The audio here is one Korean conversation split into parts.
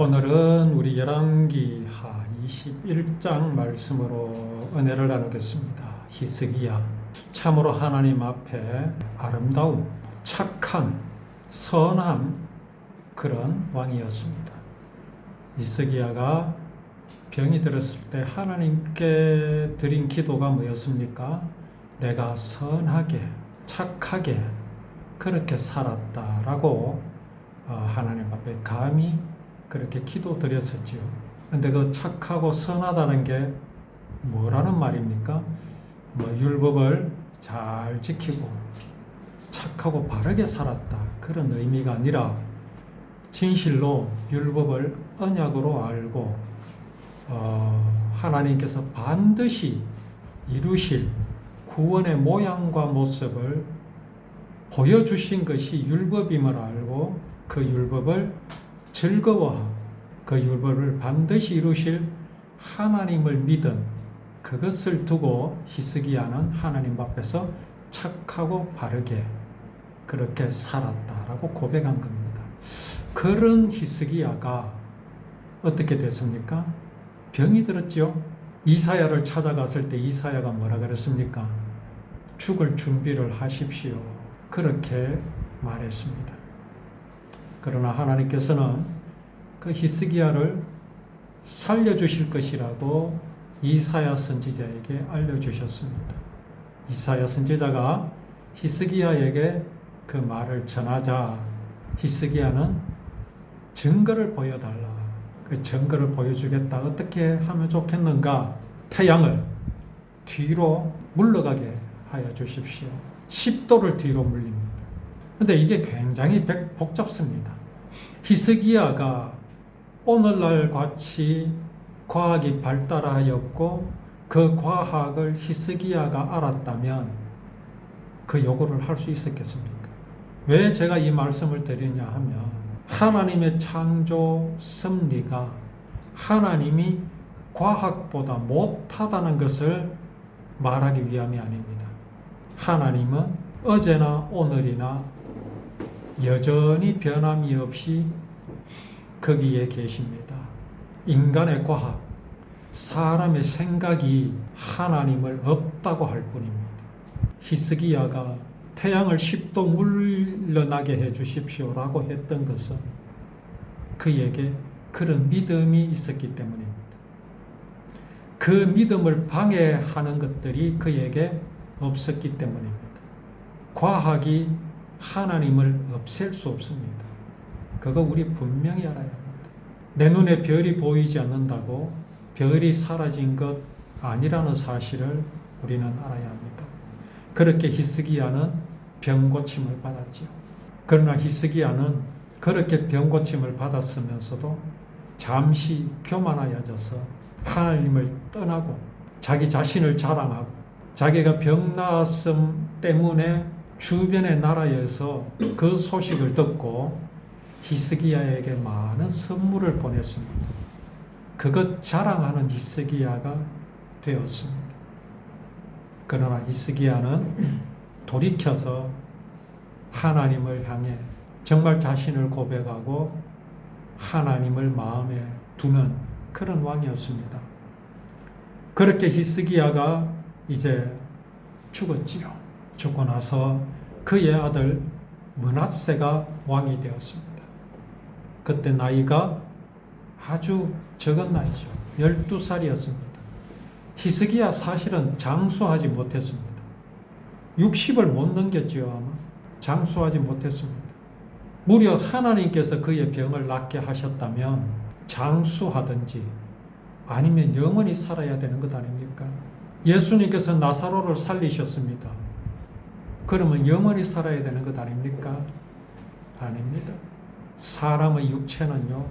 오늘은 우리 열왕기하 21장 말씀으로 은혜를 나누겠습니다. 히스기야, 참으로 하나님 앞에 아름다운, 착한, 선한 그런 왕이었습니다. 히스기야가 병이 들었을 때 하나님께 드린 기도가 뭐였습니까? 내가 선하게, 착하게 그렇게 살았다라고 하나님 앞에 감히 그렇게 기도드렸었지요. 근데 그 착하고 선하다는 게 뭐라는 말입니까? 율법을 잘 지키고 착하고 바르게 살았다, 그런 의미가 아니라 진실로 율법을 언약으로 알고 하나님께서 반드시 이루실 구원의 모양과 모습을 보여주신 것이 율법임을 알고 그 율법을 즐거워하고 그 율법을 반드시 이루실 하나님을 믿은 그것을 두고 히스기야는 하나님 앞에서 착하고 바르게 그렇게 살았다라고 고백한 겁니다. 그런 히스기야가 어떻게 됐습니까? 병이 들었죠. 이사야를 찾아갔을 때 이사야가 뭐라 그랬습니까? 죽을 준비를 하십시오, 그렇게 말했습니다. 그러나 하나님께서는 그 히스기야를 살려주실 것이라고 이사야 선지자에게 알려주셨습니다. 이사야 선지자가 히스기야에게 그 말을 전하자 히스기야는 증거를 보여달라, 그 증거를 보여주겠다. 어떻게 하면 좋겠는가? 태양을 뒤로 물러가게 하여 주십시오. 10도를 뒤로 물립니다. 근데 이게 굉장히 복잡습니다. 히스기야가 오늘날 같이 과학이 발달하였고 그 과학을 히스기야가 알았다면 그 요구를 할 수 있었겠습니까? 왜 제가 이 말씀을 드리냐 하면 하나님의 창조 섭리가 하나님이 과학보다 못하다는 것을 말하기 위함이 아닙니다. 하나님은 어제나 오늘이나 여전히 변함이 없이 거기에 계십니다. 인간의 과학, 사람의 생각이 하나님을 없다고 할 뿐입니다. 히스기야가 태양을 10도 물러나게 해 주십시오라고 했던 것은 그에게 그런 믿음이 있었기 때문입니다. 그 믿음을 방해하는 것들이 그에게 없었기 때문입니다. 과학이 하나님을 없앨 수 없습니다. 그거 우리 분명히 알아야 합니다. 내 눈에 별이 보이지 않는다고 별이 사라진 것 아니라는 사실을 우리는 알아야 합니다. 그렇게 히스기야는 병고침을 받았지요. 그러나 히스기야는 그렇게 병고침을 받았으면서도 잠시 교만하여져서 하나님을 떠나고 자기 자신을 자랑하고 자기가 병 나았음 때문에 주변의 나라에서 그 소식을 듣고 히스기야에게 많은 선물을 보냈습니다. 그것 자랑하는 히스기야가 되었습니다. 그러나 히스기야는 돌이켜서 하나님을 향해 정말 자신을 고백하고 하나님을 마음에 두는 그런 왕이었습니다. 그렇게 히스기야가 이제 죽었지요. 죽고 나서 그의 아들 므낫세가 왕이 되었습니다. 그때 나이가 아주 적은 나이죠. 12살이었습니다. 히스기야 사실은 장수하지 못했습니다. 60을 못 넘겼지요. 아마 장수하지 못했습니다. 무려 하나님께서 그의 병을 낫게 하셨다면 장수하든지 아니면 영원히 살아야 되는 것 아닙니까? 예수님께서 나사로를 살리셨습니다. 그러면 영원히 살아야 되는 것 아닙니까? 아닙니다. 사람의 육체는요,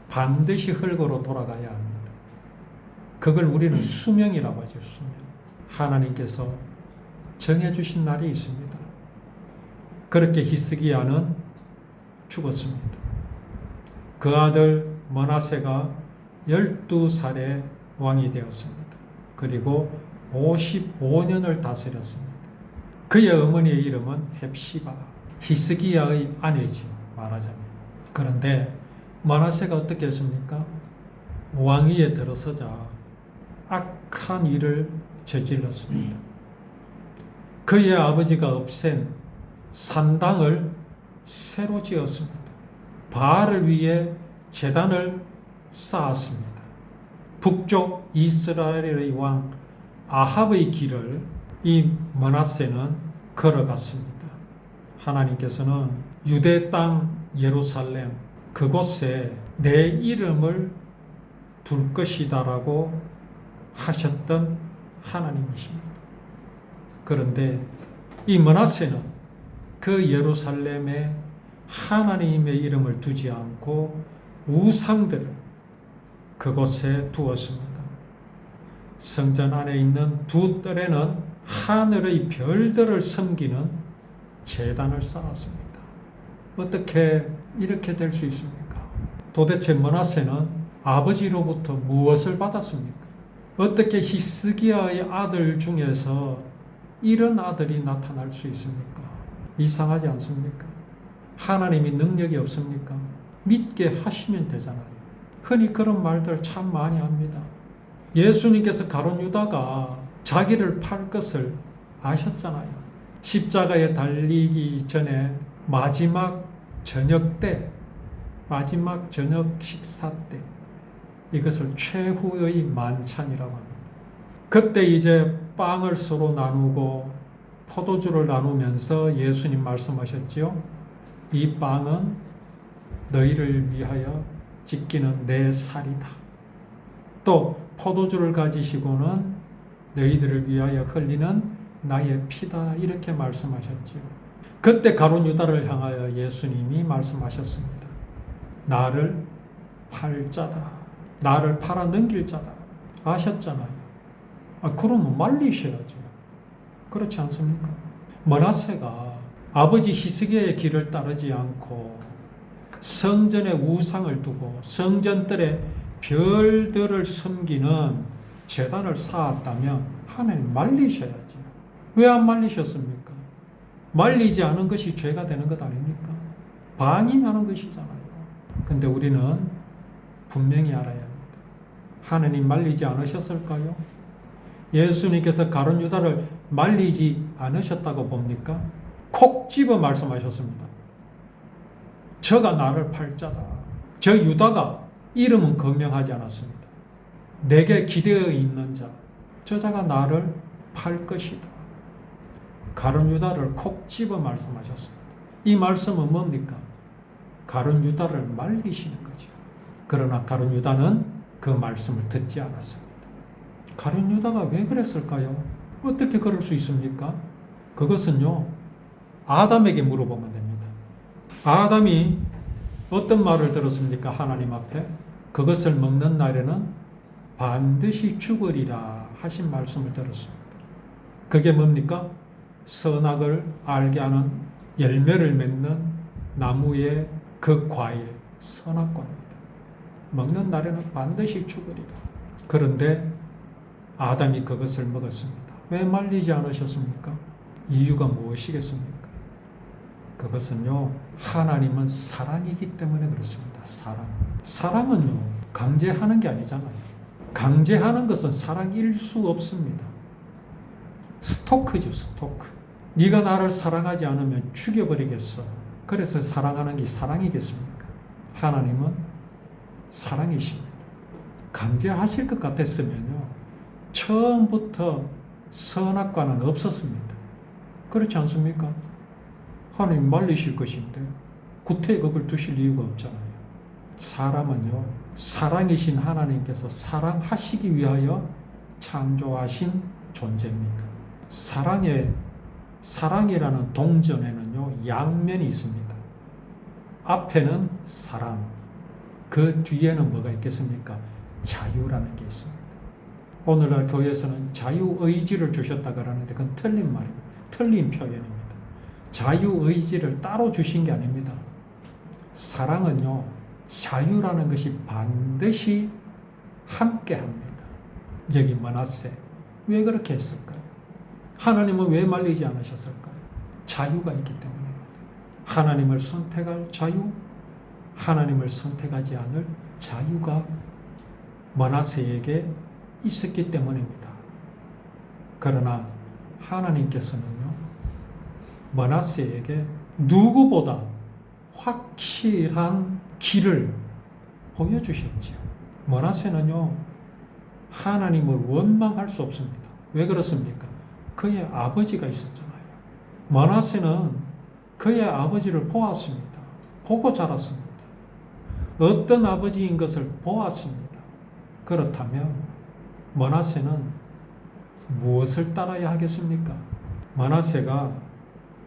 반드시 흙으로 돌아가야 합니다. 그걸 우리는 수명이라고 하죠. 수명. 하나님께서 정해주신 날이 있습니다. 그렇게 히스기야는 죽었습니다. 그 아들 므낫세가 12살에 왕이 되었습니다. 그리고 55년을 다스렸습니다. 그의 어머니의 이름은 헵시바, 히스기야의 아내지요, 말하자면. 그런데 므낫세가 어떻게 했습니까? 왕위에 들어서자 악한 일을 저질렀습니다. 그의 아버지가 없앤 산당을 새로 지었습니다. 바알을 위해 제단을 쌓았습니다. 북쪽 이스라엘의 왕 아합의 길을 이 므낫세는 걸어갔습니다. 하나님께서는 유대 땅 예루살렘 그곳에 내 이름을 둘 것이다라고 하셨던 하나님이십니다. 그런데 이 므낫세는 그 예루살렘에 하나님의 이름을 두지 않고 우상들을 그곳에 두었습니다. 성전 안에 있는 두 뜰에는 하늘의 별들을 섬기는 제단을 쌓았습니다. 어떻게 이렇게 될 수 있습니까? 도대체 므낫세는 아버지로부터 무엇을 받았습니까? 어떻게 히스기야의 아들 중에서 이런 아들이 나타날 수 있습니까? 이상하지 않습니까? 하나님이 능력이 없습니까? 믿게 하시면 되잖아요. 흔히 그런 말들 참 많이 합니다. 예수님께서 가룟 유다가 자기를 팔 것을 아셨잖아요. 십자가에 달리기 전에 마지막 저녁 때, 마지막 저녁 식사 때 이것을 최후의 만찬이라고 합니다. 그때 이제 빵을 서로 나누고 포도주를 나누면서 예수님 말씀하셨지요. 이 빵은 너희를 위하여 지키는 내 살이다. 또 포도주를 가지시고는 너희들을 위하여 흘리는 나의 피다. 이렇게 말씀하셨지요. 그때 가룟 유다를 향하여 예수님이 말씀하셨습니다. 나를 팔 자다. 나를 팔아 넘길 자다. 아셨잖아요. 그러면 말리셔야죠. 그렇지 않습니까? 므낫세가 아버지 히스기야의 길을 따르지 않고 성전에 우상을 두고 성전들의 별들을 섬기는 제단을 쌓았다면 하나님 말리셔야지. 왜 안 말리셨습니까? 말리지 않은 것이 죄가 되는 것 아닙니까? 방임하는 것이잖아요. 근데 우리는 분명히 알아야 합니다. 하나님 말리지 않으셨을까요? 예수님께서 가룟 유다를 말리지 않으셨다고 봅니까? 콕 집어 말씀하셨습니다. 저가 나를 팔 자다. 저 유다가 이름은 거명하지 않았습니다. 내게 기대어 있는 자, 저자가 나를 팔 것이다. 가룟 유다를 콕 집어 말씀하셨습니다. 이 말씀은 뭡니까? 가룟 유다를 말리시는 거죠. 그러나 가룟 유다는 그 말씀을 듣지 않았습니다. 가룟 유다가 왜 그랬을까요? 어떻게 그럴 수 있습니까? 그것은요, 아담에게 물어보면 됩니다. 아담이 어떤 말을 들었습니까? 하나님 앞에 그것을 먹는 날에는 반드시 죽으리라 하신 말씀을 들었습니다. 그게 뭡니까? 선악을 알게 하는 열매를 맺는 나무의 그 과일, 선악과입니다. 먹는 날에는 반드시 죽으리라. 그런데 아담이 그것을 먹었습니다. 왜 말리지 않으셨습니까? 이유가 무엇이겠습니까? 그것은요, 하나님은 사랑이기 때문에 그렇습니다. 사랑. 사랑은요, 강제하는 게 아니잖아요. 강제하는 것은 사랑일 수 없습니다. 스토크죠, 스토크. 네가 나를 사랑하지 않으면 죽여버리겠어. 그래서 사랑하는 게 사랑이겠습니까? 하나님은 사랑이십니다. 강제하실 것 같았으면요, 처음부터 선악과는 없었습니다. 그렇지 않습니까? 하나님 말리실 것인데 구태에 그걸 두실 이유가 없잖아요. 사람은요, 사랑이신 하나님께서 사랑하시기 위하여 창조하신 존재입니다. 사랑이라는 동전에는요, 양면이 있습니다. 앞에는 사랑, 그 뒤에는 뭐가 있겠습니까? 자유라는 게 있습니다. 오늘날 교회에서는 자유의지를 주셨다 그러는데 그건 틀린 말입니다. 틀린 표현입니다. 자유의지를 따로 주신 게 아닙니다. 사랑은요, 자유라는 것이 반드시 함께 합니다. 여기 므낫세, 왜 그렇게 했을까요? 하나님은 왜 말리지 않으셨을까요? 자유가 있기 때문입니다. 하나님을 선택할 자유, 하나님을 선택하지 않을 자유가 므낫세에게 있었기 때문입니다. 그러나 하나님께서는요, 므낫세에게 누구보다 확실한 길을 보여주셨지요. 므낫세는요, 하나님을 원망할 수 없습니다. 왜 그렇습니까? 그의 아버지가 있었잖아요. 므낫세는 그의 아버지를 보았습니다. 보고 자랐습니다. 어떤 아버지인 것을 보았습니다. 그렇다면 므낫세는 무엇을 따라야 하겠습니까? 므낫세가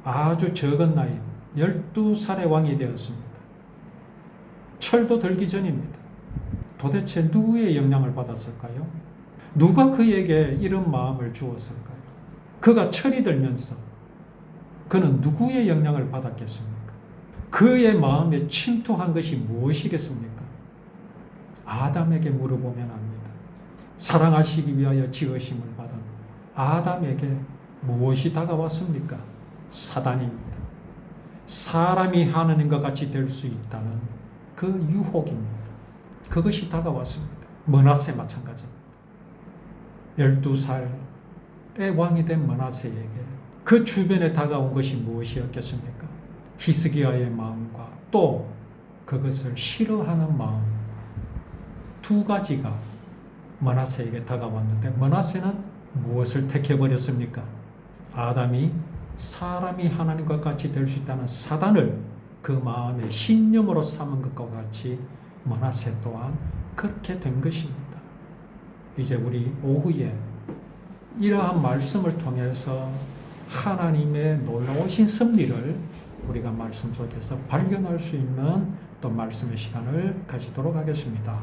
아주 적은 나이 12살의 왕이 되었습니다. 철도 들기 전입니다. 도대체 누구의 영향을 받았을까요? 누가 그에게 이런 마음을 주었을까요? 그가 철이 들면서 그는 누구의 영향을 받았겠습니까? 그의 마음에 침투한 것이 무엇이겠습니까? 아담에게 물어보면 압니다. 사랑하시기 위하여 지으심을 받은 아담에게 무엇이 다가왔습니까? 사단입니다. 사람이 하나님과 같이 될 수 있다는 그 유혹입니다. 그것이 다가왔습니다. 므낫세 마찬가지입니다. 12살의 왕이 된 므낫세에게 그 주변에 다가온 것이 무엇이었겠습니까? 히스기야의 마음과 또 그것을 싫어하는 마음, 두 가지가 므낫세에게 다가왔는데 므낫세는 무엇을 택해버렸습니까? 아담이 사람이 하나님과 같이 될 수 있다는 사단을 그 마음의 신념으로 삼은 것과 같이 므낫세 또한 그렇게 된 것입니다. 이제 우리 오후에 이러한 말씀을 통해서 하나님의 놀라우신 섭리를 우리가 말씀 속에서 발견할 수 있는 또 말씀의 시간을 가지도록 하겠습니다.